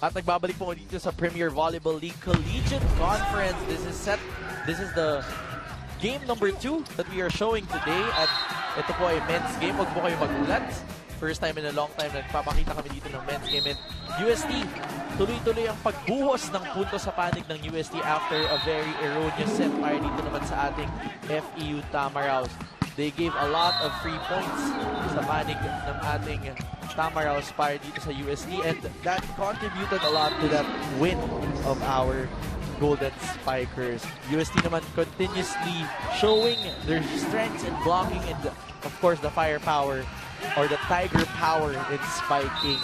At nagbabalik po dito sa Premier Volleyball League Collegiate Conference. This is the game number 2 that we are showing today. At ito po ay men's game. Huwag po kayo magulat. First time in a long time nagpapakita kami dito ng men's game. And UST, tuloy-tuloy ang pagbuhos ng punto sa panig ng UST after a very erroneous set para dito naman sa ating FEU Tamaraos. They gave a lot of free points sa panig ng ating Tamaraos para dito sa UST, and that contributed a lot to that win of our Golden Spikers. UST naman continuously showing their strengths in blocking and of course the firepower or the tiger power in spiking.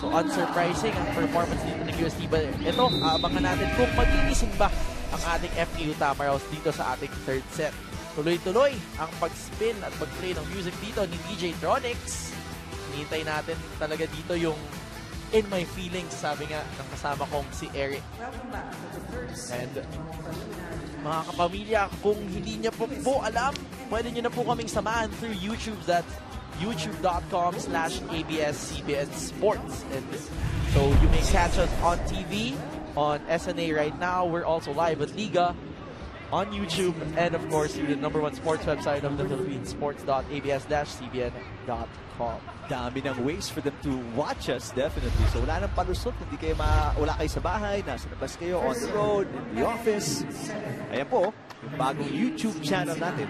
So unsurprising ang performance dito ng UST, but ito, abangan natin kung magigising ba ang ating FEU Tamaraos dito sa ating third set. Tuloy-tuloy ang pag-spin at pag-play ng music dito ni DJ Tronics. Hinihintay natin talaga dito yung In My Feelings, sabi nga ng kasama kong si Eric. And mga kapamilya, kung hindi niya po alam, pwede niyo na po kaming samahan through YouTube. That's youtube.com/ABS-CBN Sports. And so you may catch us on TV, on SNA right now. We're also live at Liga on YouTube, and of course through the #1 sports website of the Philippines, sports.abs-cbn.com. Dami ng ways for them to watch us, definitely. So wala nang palusot, wala kayo sa bahay, nasa labas kayo, on the road, in the office. Ayan po, yung bagong YouTube channel natin.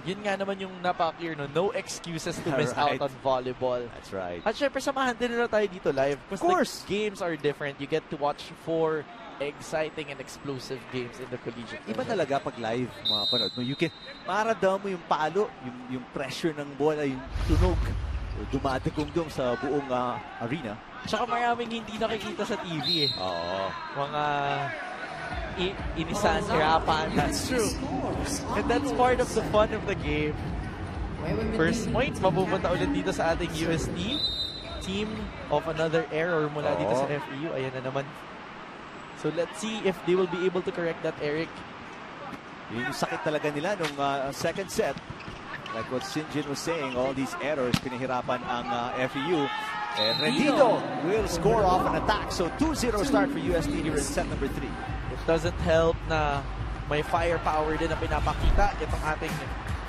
Yun nga naman yung napaka-clear, no excuses to miss out on volleyball. That's right. At syempre, samahan din na tayo dito live. Of course. The games are different. You get to watch 4 exciting and explosive games in the collegiate. Iba talaga pag live, mga panood mo. You can, maramdaman mo yung palo, yung pressure ng bola, yung tunog, dumadagong sa buong arena. Tsaka maraming hindi nakikita sa TV eh. Oo. Mga inisan, hirapan. That's true. And that's part of the fun of the game. First point, mapupunta ulit dito sa ating UST. Team of another error mula dito sa FEU. Ayan na naman. So let's see if they will be able to correct that, Eric. Yung sakit talaga nila nung second set. Like what Sinjin was saying, all these errors, pinahirapan ang FEU. And Rendido will score off an attack. So 2-0 start for UST here in set number 3. It doesn't help na may firepower din na pinapakita itong ating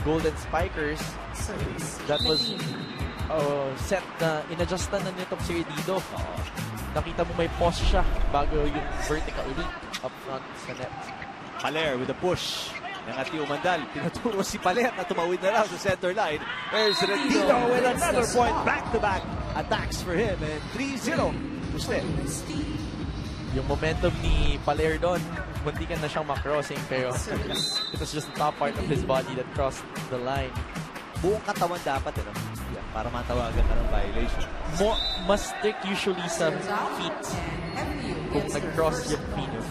Golden Spikers. That was set na inadjustan na nitong si Rendido. Nakita mo may pause siya bago yung vertical leap up front sa net. Paler with a push. Ng ating umandal. Pinaturo si Paler na tumawid na lang sa center line. There's Rendido with another point. Back-to-back attacks for him. And 3-0. Usted. Yung momentum ni Paler doon, muntikan na siyang makrossing, pero it was just the top part of his body that crossed the line. Buong katawan dapat, para matawagan ka ng violation. Mas strict usually sa feet. Kung nag-cross yung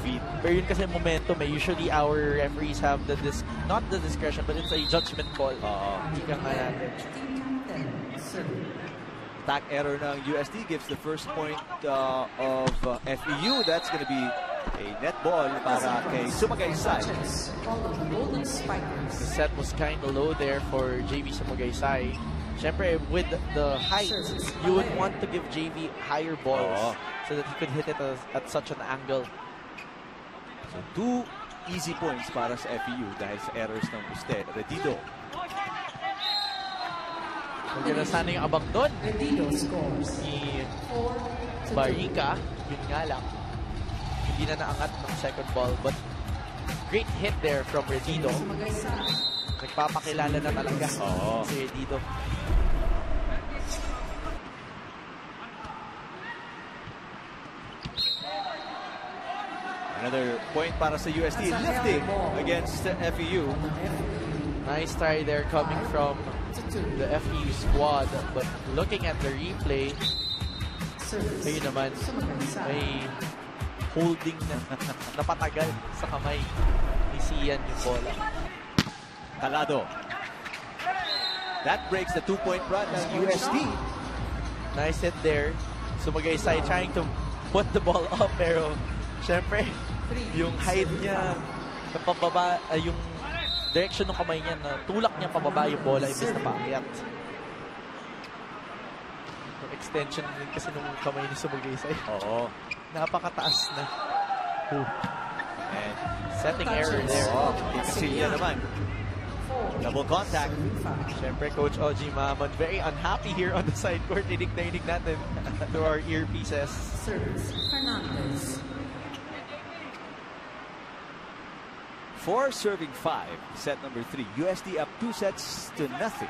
feet. Pero yun kasi momentum usually our referees have not the discretion, but it's a judgment call. Hindi ka nga natin. Attack error ng UST gives the first point of FEU. That's going to be a net ball para kay Sumagaysay. The set was kind of low there for JV Sumagaysay. Siyempre, with the height, you would want to give JV higher balls so that he could hit it at such an angle. So 2 easy points para sa FEU dahil sa errors ng Usted. Rendido. Maganda sana yung abang doon. Si Barrica, yun nga lang. Hindi na naangat ng second ball, but great hit there from Rendido. Nagpapakilala na talaga si Rendido. Another point para sa UST. Lifting against FEU. Nice try there coming from the FEU squad. But looking at the replay, ayun naman, may holding na napatagal sa kamay ni Sian yung bola. Calado. That breaks the 2-point run ng UST. Nice hit there. Sumagaysay trying to put the ball up, pero syempre, yung height niya, pababa, yung direction ng kamay niya, na tulak niya pababa yung bola, imbes na paakyat. extension din kasi nung kamay ni Sumagay. Oo. Napakataas na. And setting error there. Kasi yan naman. Double contact. Siyempre, Coach Oji Mamon, very unhappy here on the side court. Inig natin through our earpieces. Service Fernandez. 4 serving 5. Set number 3. UST up 2 sets to nothing.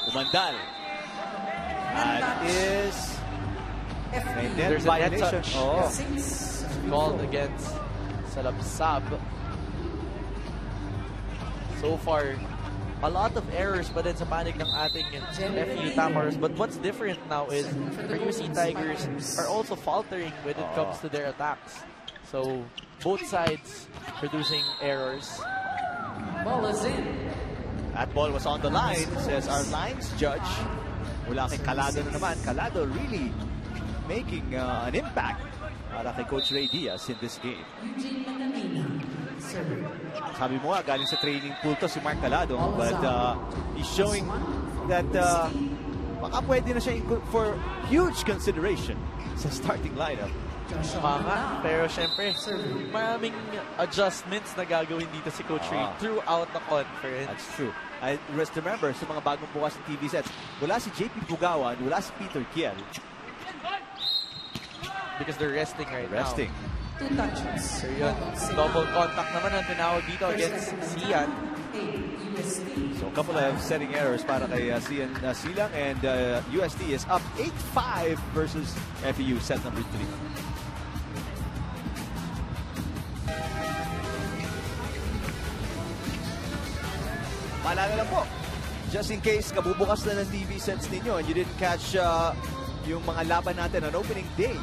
Umandal. That is a net There's a net violation. touch. Oh. Called against Salabsab. So far, a lot of errors pa din sa panig ng ating FEU Tamars. But what's different now is our UC Tigers are also faltering when it comes to their attacks. So both sides producing errors. Ball is in. That ball was on the line, says our lines judge. Mula kay Calado na naman. Calado really making an impact para kay Coach Ray Diaz in this game. Sabi mo nga, galing sa training pool to si Mark Calado, but he's showing that baka pwede na siya for huge consideration sa starting lineup. Mga, pero syempre, maraming adjustments na gagawin dito si Coach Ray throughout the conference. That's true. I just remember sa mga bagong bukas ng TV sets, wala si JP Pugawan, wala si Peter Kiel. Because they're resting right now. 2 touches. So yun, double contact naman ang tinawag dito against Sian. So a couple of setting errors para kay Sian Silang, and UST is up 8-5 versus FEU set number 3. Maalala lang po, just in case kabubukas na ng TV sets ninyo and you didn't catch yung mga laban natin on opening day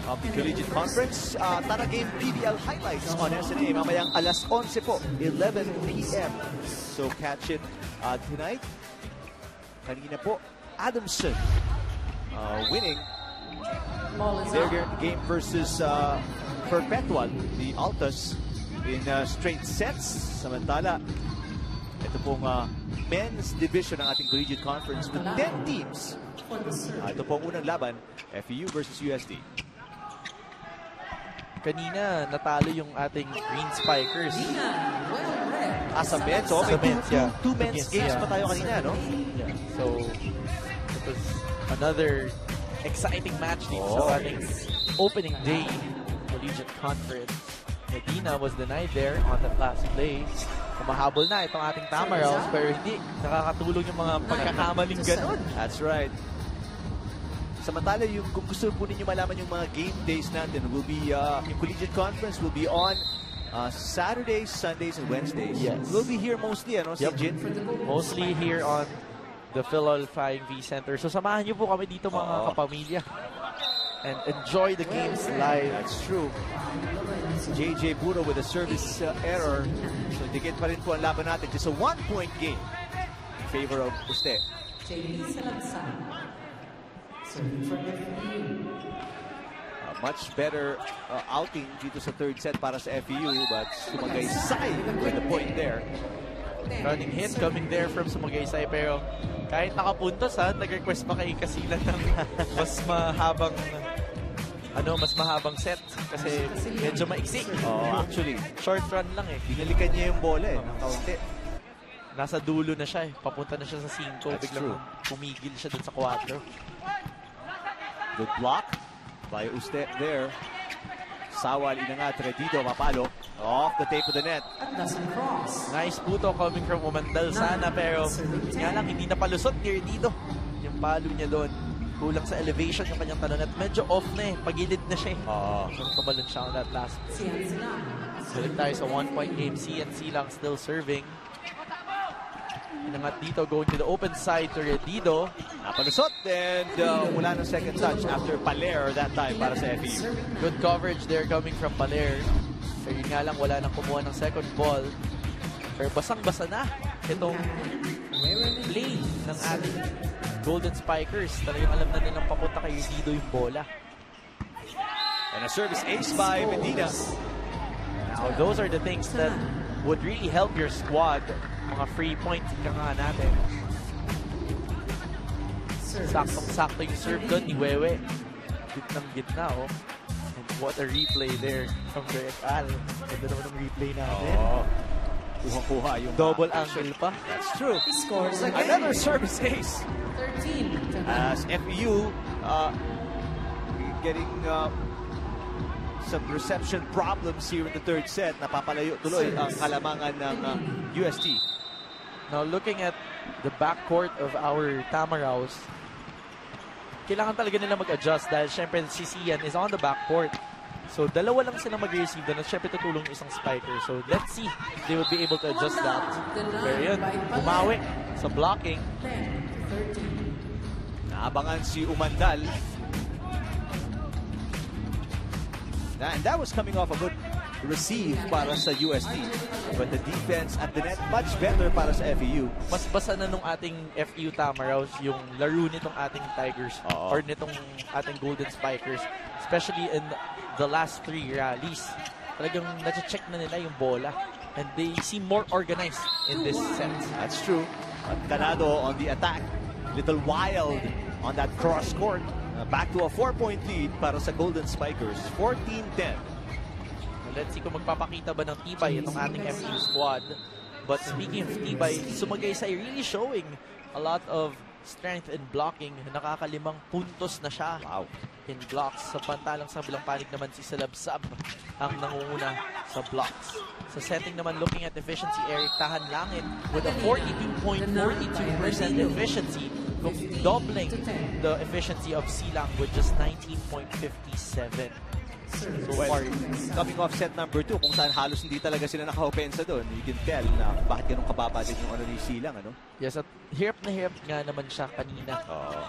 of the Collegiate Conference, Tara Game PVL highlights on SNA mamayang alas 11 po, 11 p.m. So catch it tonight. Kanina po, Adamson winning their game versus Perpetual, the Altas, in straight sets. Samantala, ito pong men's division ng ating Collegiate Conference with 10 teams. Ito pong unang laban, FEU versus UST. Kanina, natalo yung ating Green Spikers. Sa men's, so may two men's games pa tayo kanina, no? Yeah. So, it was another exciting match dito sa ating opening day Collegiate Conference. Medina was denied there on that last play. Kumahabol na itong ating Tamaraws, pero hindi. Nakakatulong yung mga pagkakamaling ganun. That's right. Samantala, yung, kung gusto po ninyo malaman yung mga game days natin, will be, yung Collegiate Conference will be on Saturdays, Sundays, and Wednesdays. Yes. We'll be here mostly, ano, Jin? Mostly here on the PhilL Flying V Center. So samahan niyo po kami dito mga kapamilya. And enjoy the games live. That's true. JJ Buro with a service error. So dikit pa rin po ang laban natin. Just a 1-point game in favor of Uste. Much better outing dito sa third set para sa FEU, but Sumagaysay with the point there. Running hit coming there from Sumagaysay, pero kahit nakapuntos nag-request pa kay Kasilan ng mas mahabang set kasi medyo maiksi. Actually, short run lang eh. binalikan niya yung bola ng kaunti. Nasa dulo na siya eh. Papunta na siya sa 5. Biglang pumigil siya dun sa 4. Good block by Uste there. Sawal inangat, Redito mapalo off the tape of the net. Nice puto coming from Umandal sana, pero nga lang hindi na palusot ni Redito. Yung palo niya doon, kulang sa elevation yung kanyang talon at medyo off na eh. Pagilid na siya eh. Nung tumalon siya on that last play. Balik tayo sa 1-point game. CNC lang still serving. Inangat dito, going to the open side to Redito. Napalusot, and wala ng second touch after Paler that time para sa FEU. Good coverage there coming from Paler. Pero yun nga lang, wala nang kumuha ng second ball. Pero basang-basa na itong play ng ating Golden Spikers. Talagang alam na nilang papunta kay Redito yung bola. And a service ace by Medina. Now, those are the things that would really help your squad. Mga free points ika nga natin. Saktong-sakto yung serve doon ni Wewe. Gitnang-gitna, oh. And what a replay there from Greg Al. Ganda naman ang replay natin. Kuha-kuha yung Double angle pa. That's true. He scores again. Another service ace. 13 to 9. As FEU getting some reception problems here in the third set. Napapalayo tuloy ang kalamangan ng UST. Now looking at the backcourt of our Tamaraws, kailangan talaga nila mag-adjust dahil syempre si Sian is on the backcourt. So dalawa lang sila mag-receive doon at syempre tutulong isang spiker. So let's see if they will be able to adjust that. Pero yun, umawi sa blocking. 10 to 13. Naabangan si Umandal. And that was coming off a good receive para sa UST. But the defense at the net, much better para sa FEU. Mas basa na nung ating FEU Tamaraws yung laro nitong ating Tigers or nitong ating Golden Spikers. Especially in the last 3 rallies. Talagang na-check na nila yung bola. And they seem more organized in this sense. That's true. At Canado on the attack. Little wild on that cross court. Back to a 4-point lead para sa Golden Spikers. 14-10. Let's see kung magpapakita ba ng tibay itong ating FEU squad. But speaking of tibay, Sumagaysay really showing a lot of strength in blocking. Nakakalimang puntos na siya in blocks. Sa pantalang sa bilang panig naman si Salabsab ang nangunguna sa blocks. Sa setting naman, looking at efficiency, Eric Tahanlangit with a 42.42% efficiency, doubling the efficiency of Silang with just 19.57. So far, coming off set number 2, kung saan halos hindi talaga sila naka-opensa doon, you can tell na bakit ganun kababa din yung ano ni Silang, ano? Yes, at hirap na hirap nga naman siya kanina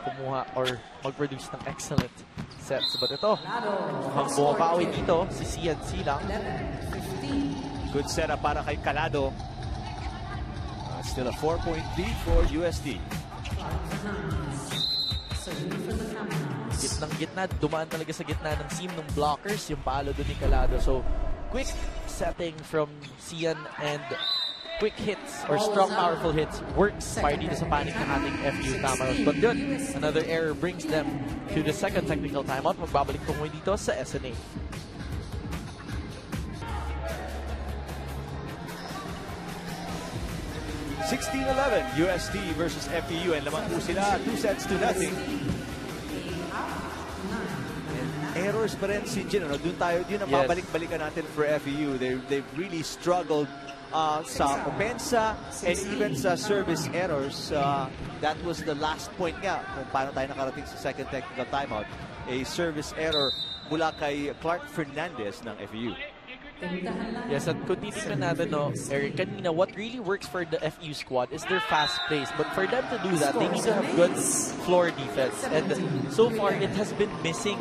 kumuha or mag-produce ng excellent sets. But ito, mukhang bumabawi dito si Sian Silang. Good setup para kay Calado. Still a 4-point lead for UST. Gitnang-gitna, dumaan talaga sa gitna ng seam ng blockers, yung palo doon ni Calado. So, quick setting from Sian and quick hits or strong, powerful hits works para dito sa panic ng ating FEU Tamaraws. But good, another error brings them to the second technical timeout. Magbabalik po muli dito sa SNA. UST versus FEU, and lamang po sila 2-0. Errors pa rin si Jin. Ano? Doon ang babalik-balikan natin for FEU. They've really struggled sa opensa and even sa service errors. That was the last point nga kung paano tayo nakarating sa second technical timeout. A service error mula kay Clark Fernandez ng FEU. Yes, at kung titignan natin, no, Eric, kanina, what really works for the FEU squad is their fast pace. But for them to do that, they need to have good floor defense. And so far, it has been missing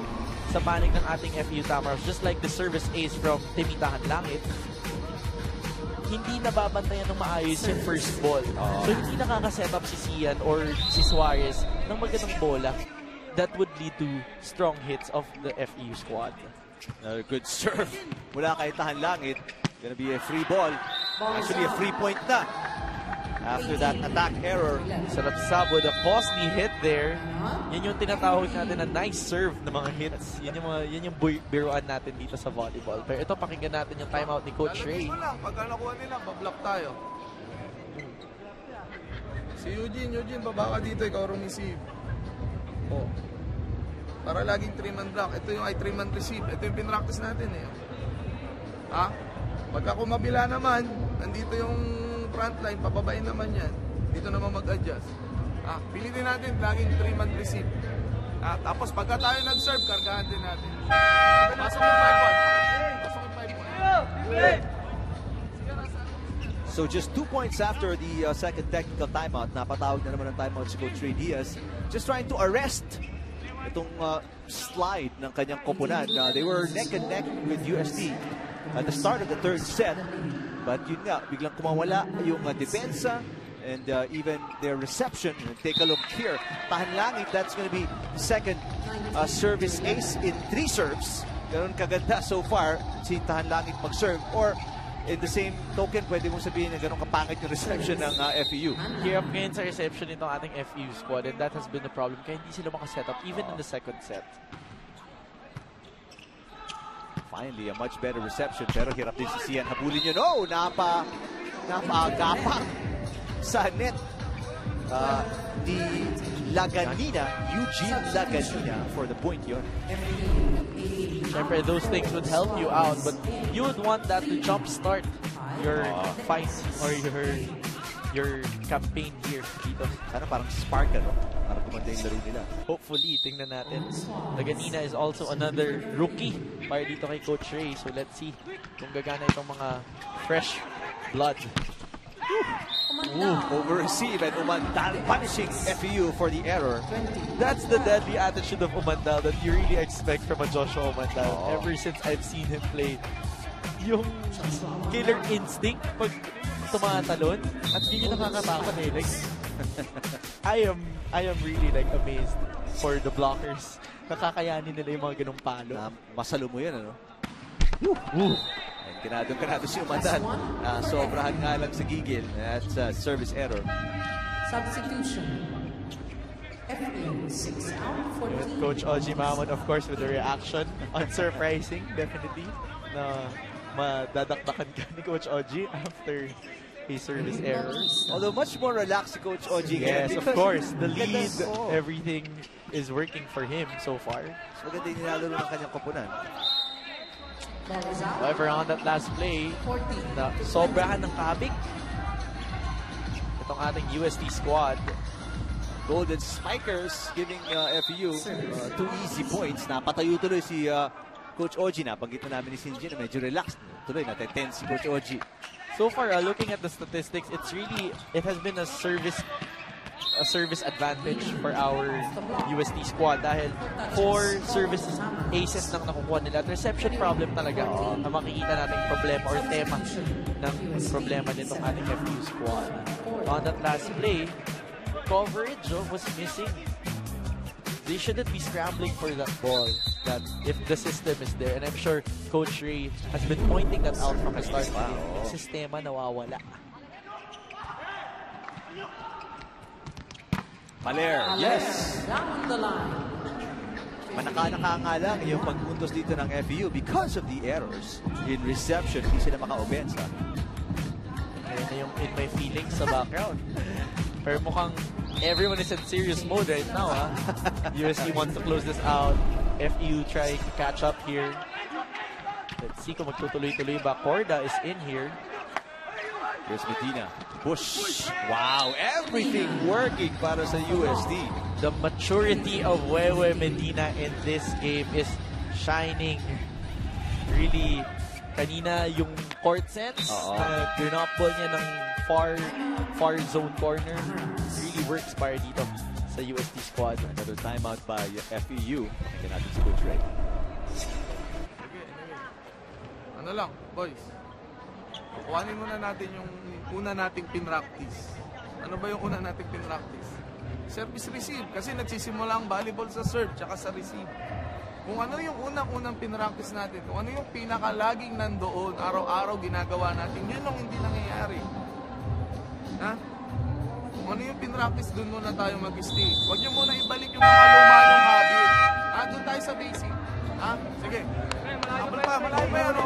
sa panig ng ating FEU Tamaraws. Just like the service ace from Timmy Tahanlangit, hindi nababantayan ng maayos yung first ball. So hindi nakaka-set up si Sian or si Suarez ng magandang bola that would lead to strong hits of the FEU squad. Another good serve mula kay Tahanlangit. Gonna be a free ball. Actually, a free point na. After that attack error. Salabsab with a costly hit there. Yan yung tinatawag natin na nice serve na mga hits. Yan yung biruan natin dito sa volleyball. Pero ito, pakinggan natin yung timeout ni Coach Ray. Pagka nakuha nila, bablock tayo. Si Eugene, baba ka dito, ikaw receive. Oh. Para laging 3-man block. Ito yung 3-man receive. Ito yung pinractice natin eh. Ha? Pagka kumabila naman, nandito yung front line, pababain naman yan. Dito naman mag-adjust. Pilitin natin laging 3-man receive. Tapos pagka tayo nag-serve, kargahan din natin. Pasok yung 5-1. Pasok yung 5-1. So just 2 points after the second technical timeout, napatawag na naman ng timeout si Coach Ray Diaz. Just trying to arrest itong slide ng kanyang koponan. They were neck and neck with UST at the start of the third set. But yun nga, biglang kumawala yung depensa and even their reception. Take a look here. Tahanlangit, that's going to be second service ace in 3 serves. Ganun kaganda so far si Tahanlangit mag-serve. Or in the same token, pwede mong sabihin na ganun kapangit yung reception ng FEU. Hirap ngayon sa reception nitong ating FEU squad, and that has been the problem. Kaya hindi sila makaset up even in the second set. Finally, a much better reception, pero hirap din si Sian. Habulin nyo. No! Napagapang sa net. Di Laganina, Eugene Laganina for the point yun. Siyempre, those things would help you out, but you would want that to jumpstart your fight or your campaign here dito. Sana parang spark, ano? Para kumanda yung laro nila. Hopefully, tingnan natin. Laganina is also another rookie para dito kay Coach Ray. So let's see kung gagana itong mga fresh blood. Over-receive and Umandal punishing FEU for the error. That's the deadly attitude of Umandal that you really expect from a Joshua Umandal. Ever since I've seen him play. Yung killer instinct pag tumatalon at hindi niya nakakatakot eh. Like, I am really like amazed for the blockers. Nakakayanin nila yung mga ganung palo. Masalo mo yan, ano? Ganadong-ganado si Umandal. Sobrahan nga lang sa gigil. That's a service error. Substitution. FEU 6 out, 14. Coach Oji Mamon, of course, with the reaction. Unsurprising, definitely, na madadakdakan ka ni Coach Oji after his service errors. Although much more relaxed si Coach Oji. Yes, of course. The lead, everything is working for him so far. So, maganda yung nilalaro ng kanyang koponan. However, on that last play, sobrahan ng kabig itong ating UST squad. Golden Spikers giving FEU 2 easy points. Napatayo tuloy si Coach Oji. Nabanggit na namin ni Sinjin na medyo relaxed. Tuloy natin 10 si Coach Oji. So far, looking at the statistics, it has been a service advantage for our UST squad dahil 4 service aces nang nakukuha nila. At reception problem talaga na makikita natin problema or tema ng problema nitong ating FEU squad. On that last play, coverage was missing. They shouldn't be scrambling for that ball that if the system is there. And I'm sure Coach Ray has been pointing that out from the start. Sistema nawawala. Maler, yes! Down the line. Manaka-naka nga lang yung pagpuntos dito ng FEU because of the errors in reception. Hindi sila maka-obensa. Ayun na yung in my feelings sa background. Pero mukhang everyone is in serious mode right now. UST wants to close this out. FEU trying to catch up here. Let's see kung magtutuloy-tuloy ba. Corda is in here. Here's Medina. Push. Wow, everything working para sa UST. The maturity of Wewe Medina in this game is shining. Really, kanina yung court sense, pinapball niya ng far zone corner. Really works para dito sa UST squad. Another timeout by FEU. Tingnan natin si Coach Ray. Ano lang, boys. Kuhanin muna natin yung una nating pinractice. Ano ba yung una nating pinractice? Service receive. Kasi nagsisimula ang volleyball sa serve tsaka sa receive. Kung ano yung unang pinractice natin, kung ano yung pinakalaging nandoon, araw-araw ginagawa natin, yun ang hindi nangyayari. Ha? Kung ano yung pinractice, dun muna tayo mag-stay. Huwag nyo muna ibalik yung mga lumayong habit. Doon tayo sa basic. Ha? Sige. Malayo pa yan.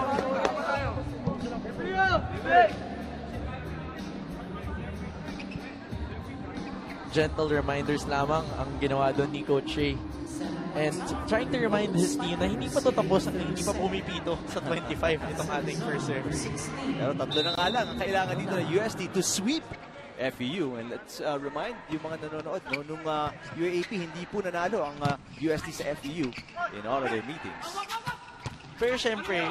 Gentle reminders lamang ang ginawa doon ni Coach Ray. And trying to remind his team na hindi pa ito tapos at hindi pa pumipito sa 25 itong ating first serve. Pero tatlo na nga lang ang kailangan dito ng UST to sweep FEU. And let's remind yung mga nanonood, nung UAAP hindi po nanalo ang UST sa FEU in all of their meetings. Pero syempre,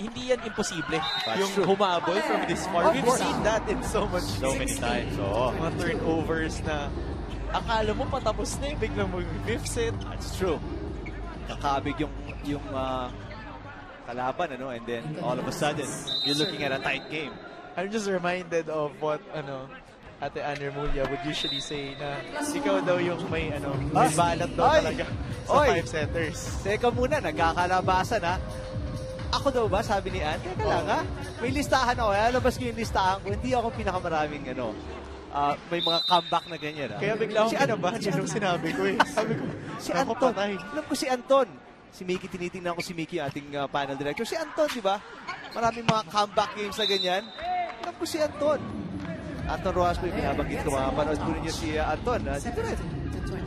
hindi yan imposible. That's yung true. humabol from this far. We've seen that in so many times. Mga turnovers na akala mo patapos na biglang mag-fifth set. That's true. Kakabig yung kalaban, ano, and then all of a sudden, you're looking at a tight game. I'm just reminded of what, Ate Anne Remulla would usually say na ikaw daw yung may balat daw talaga sa 5 setters. Teka muna, nagkakalabasan ha. Ako daw ba, sabi ni Ann? Teka lang ha, may listahan ako. Lalabas ko yung listahan ko. Hindi ako pinakamaraming may mga comeback na ganyan. Kaya bigla akong kinabahan si yun yung sinabi ko eh. Sabi ko, si Anton. Alam ko si Anton. Si Mickey, tinitingnan ko si Mickey, ating panel director. Si Anton, di ba? Maraming mga comeback games na ganyan. Alam ko si Anton. Anton Rojas po yung binabanggit ko. Mapanood ko ninyo si Anton. Dito rin.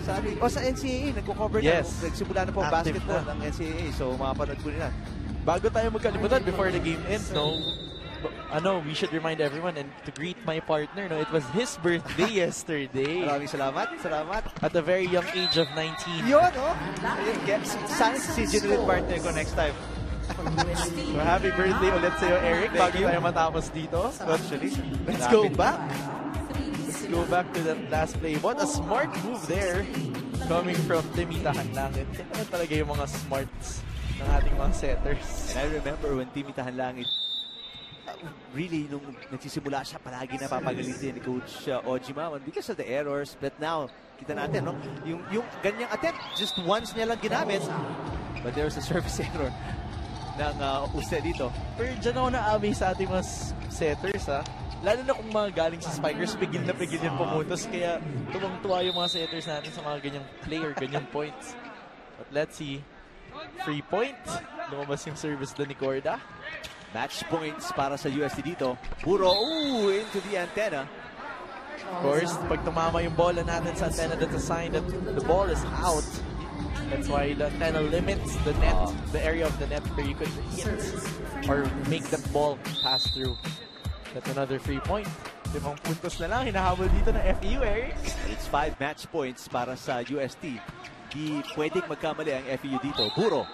Sabi, sa NCAA, nagko-cover na. Nagsimula na po ang basketball ng NCAA. So, mapanood ko nila. Bago tayo magkalimutan, before the game ends, we should remind everyone and to greet my partner, it was his birthday yesterday. Maraming salamat. At a very young age of 19. Yun, sana si General partner ko next time. So happy birthday ulit sa'yo, Eric. Bago tayo matapos dito. Actually, let's go back. Let's go back to that last play. What a smart move there. Coming from Timmy Tahanlangit. Yan talaga yung mga smarts ng ating mga setters. And I remember when Timmy Tahanlangit really, nung nagsisimula siya, palagi napapagalitin ni Coach Ojimaman because of the errors. But now, kita natin, yung ganyang attempt, just once niya lang ginamit. But there's a service error ng UST dito. Pero dyan ako na-amaze sa ating mga setters, ha? Lalo na kung mga galing sa spikers, pigil na pigil yung pumutos. Kaya tuwang-tuwa yung mga setters natin sa mga ganyang play or ganyang points. But let's see. Free point. Lumabas yung service doon ni Corda. Match points para sa UST dito. Puro, into the antenna. Of course, pag tumama yung bola natin sa antenna, that's a sign that the ball is out. That's why the antenna limits the net, the area of the net where you could hit or make that ball pass through. That's another free point. 5 puntos na lang, hinahabol dito ng FEU, Eric. It's 5 match points para sa UST. Di pwedeng magkamali ang FEU dito. Puro,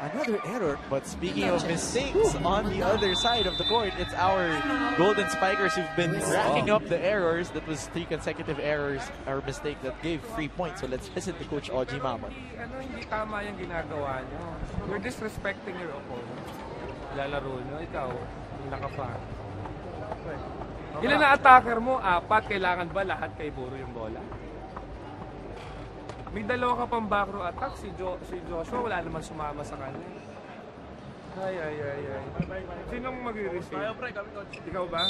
another error. But speaking of mistakes, on the other side of the court, it's our Golden Spikers who've been racking up the errors. That was 3 consecutive errors or mistake that gave 3 points. So let's listen to Coach Ojimaman. Hindi tama yung ginagawa nyo. You're disrespecting your opponent. Lalaro nyo, ikaw, yung naka-fan. Ilan na attacker mo? 4, kailangan ba lahat kay Buro yung bola? May 2 ka pang back row attack, si Joshua, wala naman sumama sa kanya. Ay. Sinong mag-receive? Ikaw ba?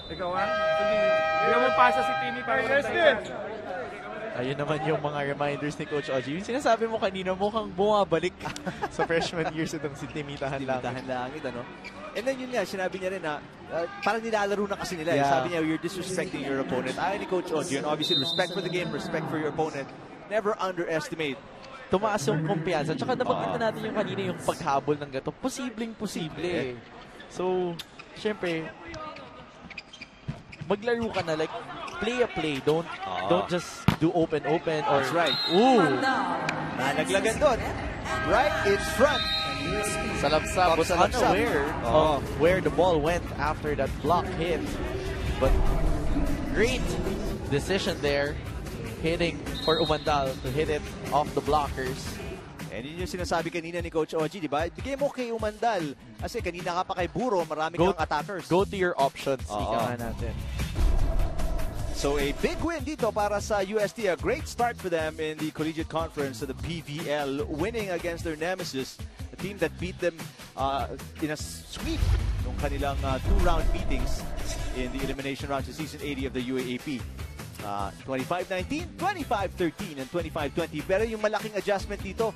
Ikaw ha? Sige, hindi mo pasa si Timmy para Ayun naman yung mga reminders ni Coach Oji. Yung sinasabi mo kanina, mukhang bumabalik sa freshman years itong si Timmy Tahanlangit. And then yun nga, sinabi niya rin na parang nilalaro na kasi nila. Sabi niya, you're disrespecting your opponent. Ayon ni Coach Oji, and obviously respect for the game, respect for your opponent. Never underestimate. Tumaas yung kumpiyansa. Tsaka nabanggit na natin yung kanina yung paghabol ng gato. Posibleng-posible. So, syempre, maglaro ka na, like, play a play. Don't just do open or... That's right. Nalaglagan doon. Right in front. Salabsab was unaware of where the ball went after that block hit. But great decision there. Hitting for Umandal to hit it off the blockers. And yun yung sinasabi kanina ni Coach Oji, di ba? Bigay mo kay Umandal. Kasi kanina ka pa kay Buro, marami kang attackers. Go to your options. Ika natin. So a big win dito para sa UST. A great start for them in the Collegiate Conference of the PVL, winning against their nemesis, a team that beat them in a sweep nung kanilang 2-round beatings in the elimination round to Season 80 of the UAAP. 25-19, 25-13, and 25-20. Pero yung malaking adjustment dito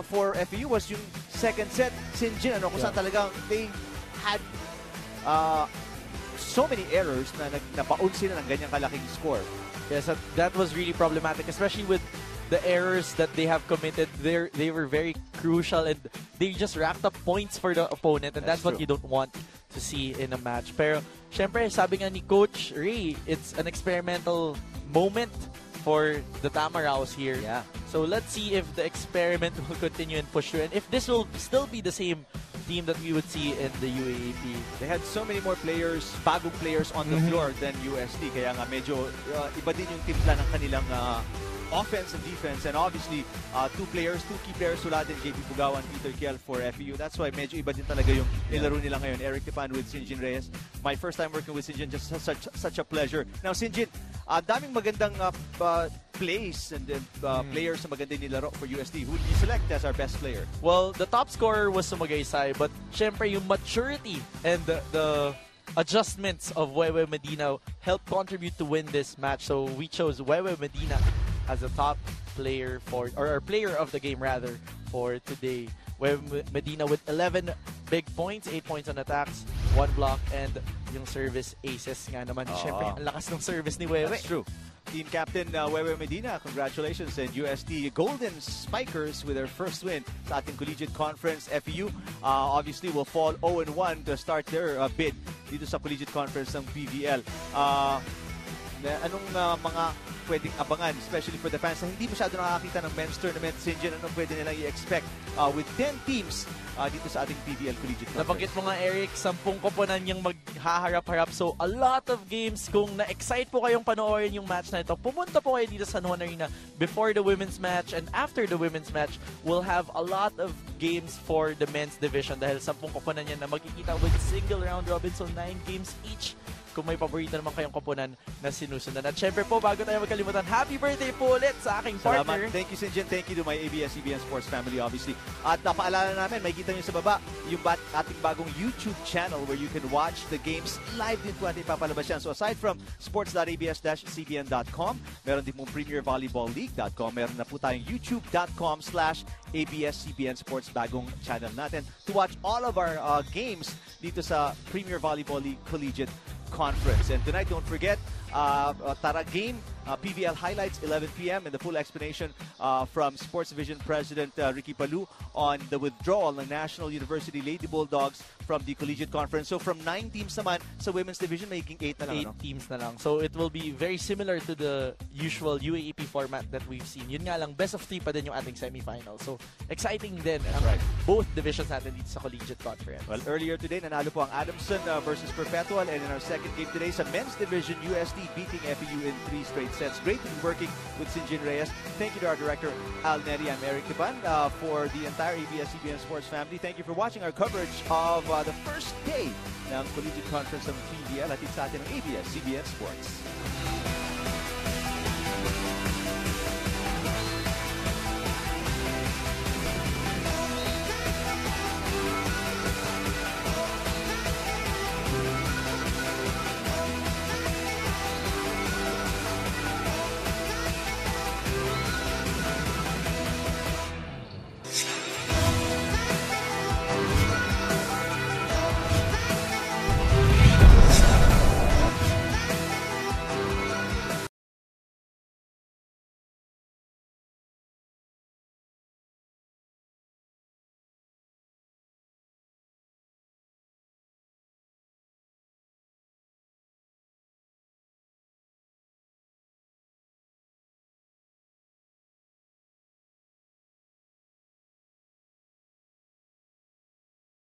for FEU was yung second set, Sinjin, kung saan talagang they had so many errors na nabaon sila ng ganyang kalaking score. Yes, that was really problematic, especially with the errors that they have committed. They were very crucial and they just racked up points for the opponent, and that's what you don't want to see in a match. Pero, syempre, sabi nga ni Coach Ray, it's an experimental moment for the Tamaraos here. Yeah. So let's see if the experiment will continue and push through, and if this will still be the same team that we would see in the UAAP. They had so many more players, bagong players on the floor than UST. Kaya nga medyo iba din yung timpla ng kanilang offense and defense, and obviously 2 key players wala din, JP Pugawan, Peter Kiel for FEU. That's why medyo iba din talaga yung nilaro nila ngayon. Eric Tipan with Sinjin Reyes. My first time working with Sinjin, just such a pleasure. Now Sinjin, daming magandang plays and then players na maganda nilaro for UST. Who do you select as our best player? Well, the top scorer was Sumagaysay, but syempre yung maturity and the adjustments of Wewe Medina helped contribute to win this match. So we chose Wewe Medina as the top player or player of the game rather for today. Wewe Medina with 11 big points, 8 points on attacks, 1 block, and yung service aces nga naman. Syempre, ang lakas ng service ni Wewe. That's true. Team captain Wewe Medina, congratulations, and UST Golden Spikers with their first win sa ating Collegiate Conference. FEU obviously will fall 0-1 to start their bid dito sa Collegiate Conference ng PVL. Anong mga pwedeng abangan, especially for the fans na hindi masyado nakakita ng men's tournament, Sinjin, anong pwede nilang i-expect with 10 teams dito sa ating PVL Collegiate Conference? Nabanggit mo nga, Eric, 10 koponan yung maghaharap-harap. So, a lot of games. Kung na-excite po kayong panoorin yung match na ito, pumunta po kayo dito sa San Juan Arena before the women's match and after the women's match. We'll have a lot of games for the men's division dahil 10 koponan yan na magkikita with single round robin. So, 9 games each. Kung may paborito naman kayong koponan na sinusundan. At syempre po, bago tayo magkalimutan, happy birthday po ulit sa aking partner. Salamat. Thank you, Sinjin. Thank you to my ABS-CBN Sports family, obviously. At napaalala namin, may kita nyo sa baba, yung ating bagong YouTube channel where you can watch the games live din po ating papalabas yan. So aside from sports.abs-cbn.com, meron din pong premiervolleyballleague.com, meron na po tayong youtube.com/ABS-CBN Sports bagong channel natin to watch all of our games dito sa Premier Volleyball League Collegiate Conference. And tonight, don't forget, Tara game, PVL highlights, 11 p.m. and the full explanation from Sports Division President Ricky Palou on the withdrawal ng National University Lady Bulldogs from the Collegiate Conference. So from 9 teams naman sa Women's Division, making 8 na lang. 8 teams na lang. So it will be very similar to the usual UAAP format that we've seen. Yun nga lang, best of 3 pa din yung ating semifinal. So exciting din ang both divisions natin dito sa Collegiate Conference. Well, earlier today, nanalo po ang Adamson versus Perpetual, and in our second game today sa Men's Division, UST beating FEU in 3 straight sets. Great to be working with Sinjin Reyes. Thank you to our director, Al Neri. I'm Eric Kiban for the entire ABS-CBN Sports family. Thank you for watching our coverage of the first day ng Collegiate Conference ng PVL at sa atin ng ABS-CBN Sports.